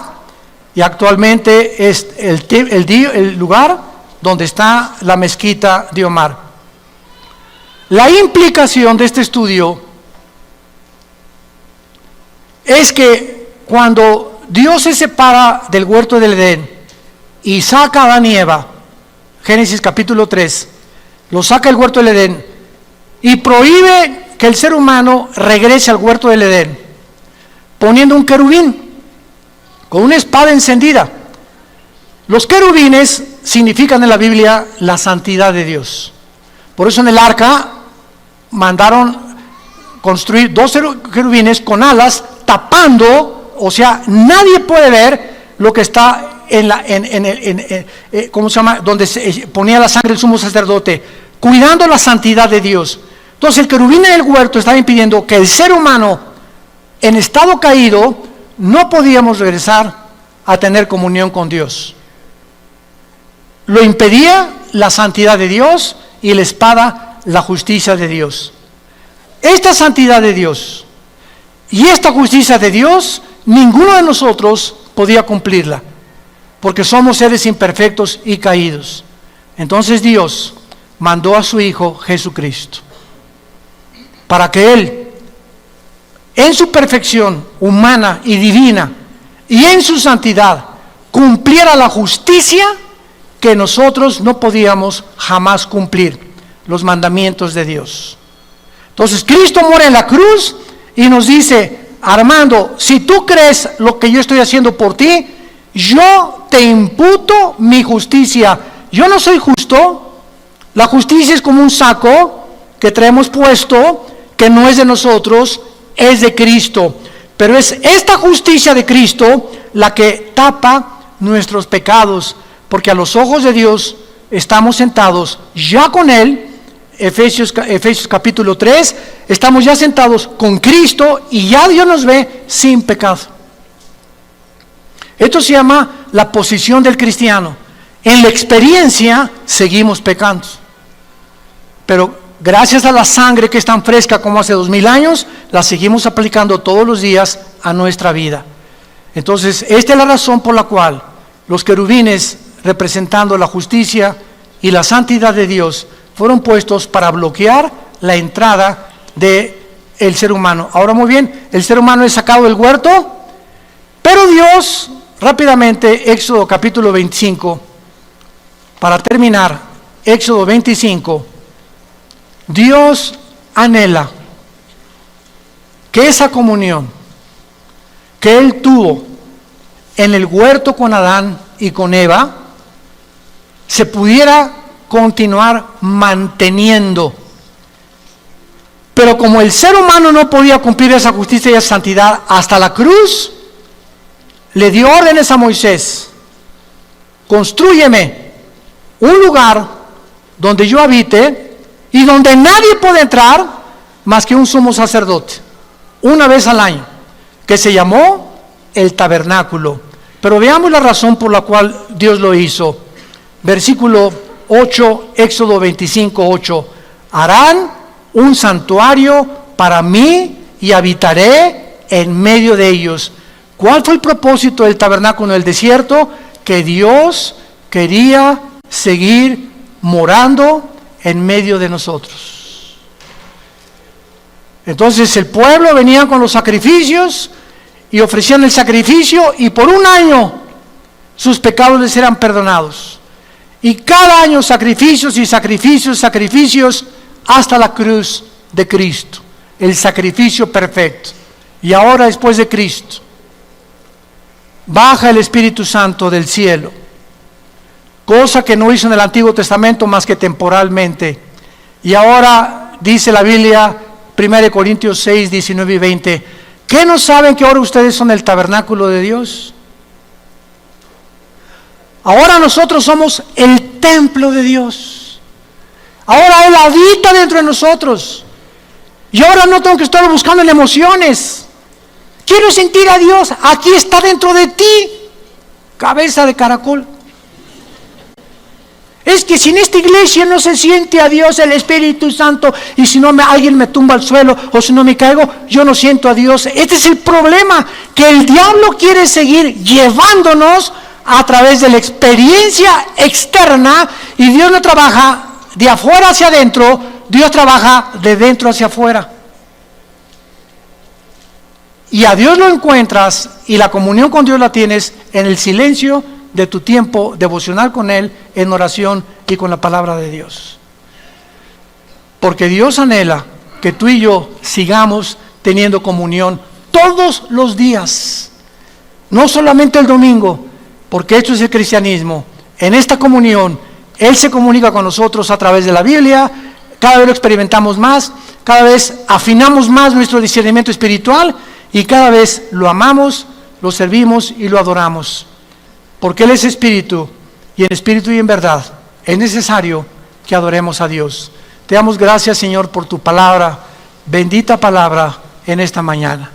y actualmente es el lugar donde está la mezquita de Omar. La implicación de este estudio es que cuando Dios se separa del huerto del Edén y saca a Adán y Eva, Génesis capítulo 3, lo saca del huerto del Edén y prohíbe que el ser humano regrese al huerto del Edén, poniendo un querubín. con una espada encendida. Los querubines significan en la Biblia la santidad de Dios. Por eso en el arca mandaron construir 2 querubines con alas tapando, o sea, nadie puede ver lo que está ¿cómo se llama? Donde se ponía la sangre del sumo sacerdote, cuidando la santidad de Dios. Entonces el querubín en el huerto estaba impidiendo que el ser humano en estado caído no podíamos regresar a tener comunión con Dios. Lo impedía la santidad de Dios y la espada la justicia de Dios. Esta santidad de Dios y esta justicia de Dios, ninguno de nosotros podía cumplirla, porque somos seres imperfectos y caídos. Entonces Dios mandó a su Hijo Jesucristo para que Él, en su perfección humana y divina y en su santidad, cumpliera la justicia que nosotros no podíamos jamás cumplir, los mandamientos de Dios. Entonces Cristo muere en la cruz y nos dice: Armando, si tú crees lo que yo estoy haciendo por ti, yo te imputo mi justicia. Yo no soy justo. La justicia es como un saco que traemos puesto, que no es de nosotros, es de Cristo. Pero es esta justicia de Cristo la que tapa nuestros pecados, porque a los ojos de Dios estamos sentados ya con Él. Efesios capítulo 3, estamos ya sentados con Cristo y ya Dios nos ve sin pecado. Esto se llama la posición del cristiano. En la experiencia seguimos pecando, pero gracias a la sangre que es tan fresca como hace 2000 años, la seguimos aplicando todos los días a nuestra vida. Entonces, esta es la razón por la cual los querubines, representando la justicia y la santidad de Dios, fueron puestos para bloquear la entrada del ser humano. Ahora, muy bien, el ser humano es sacado del huerto, pero Dios, rápidamente, Éxodo capítulo 25, para terminar, Éxodo 25, Dios anhela que esa comunión que Él tuvo en el huerto con Adán y con Eva se pudiera continuar manteniendo. Pero como el ser humano no podía cumplir esa justicia y esa santidad hasta la cruz, le dio órdenes a Moisés: constrúyeme un lugar donde yo habite y donde nadie puede entrar más que un sumo sacerdote, una vez al año, que se llamó el tabernáculo. Pero veamos la razón por la cual Dios lo hizo. Versículo 8, Éxodo 25, 8. Harán un santuario para mí y habitaré en medio de ellos. ¿Cuál fue el propósito del tabernáculo en el desierto? Que Dios quería seguir morando en medio de nosotros. Entonces el pueblo venía con los sacrificios y ofrecían el sacrificio, y por un año sus pecados les eran perdonados. Y cada año sacrificios y sacrificios, sacrificios, hasta la cruz de Cristo, el sacrificio perfecto. Y ahora, después de Cristo, baja el Espíritu Santo del cielo, cosa que no hizo en el Antiguo Testamento más que temporalmente. Y ahora dice la Biblia, 1 Corintios 6, 19 y 20, ¿qué no saben que ahora ustedes son el tabernáculo de Dios? Ahora nosotros somos el templo de Dios. Ahora Él habita dentro de nosotros. Y ahora no tengo que estar buscando en emociones. Quiero sentir a Dios. Aquí está dentro de ti. Cabeza de caracol. Es que si en esta iglesia no se siente a Dios, el Espíritu Santo, y si no alguien me tumba al suelo o si no me caigo, yo no siento a Dios. Este es el problema, que el diablo quiere seguir llevándonos a través de la experiencia externa, y Dios no trabaja de afuera hacia adentro, Dios trabaja de dentro hacia afuera. Y a Dios lo encuentras y la comunión con Dios la tienes en el silencio de tu tiempo devocional con Él, en oración y con la palabra de Dios. Porque Dios anhela que tú y yo sigamos teniendo comunión todos los días. no solamente el domingo, porque esto es el cristianismo. En esta comunión, Él se comunica con nosotros a través de la Biblia, cada vez lo experimentamos más, cada vez afinamos más nuestro discernimiento espiritual y cada vez lo amamos, lo servimos y lo adoramos. Porque Él es espíritu, y en espíritu y en verdad es necesario que adoremos a Dios. Te damos gracias, Señor, por tu palabra, bendita palabra en esta mañana.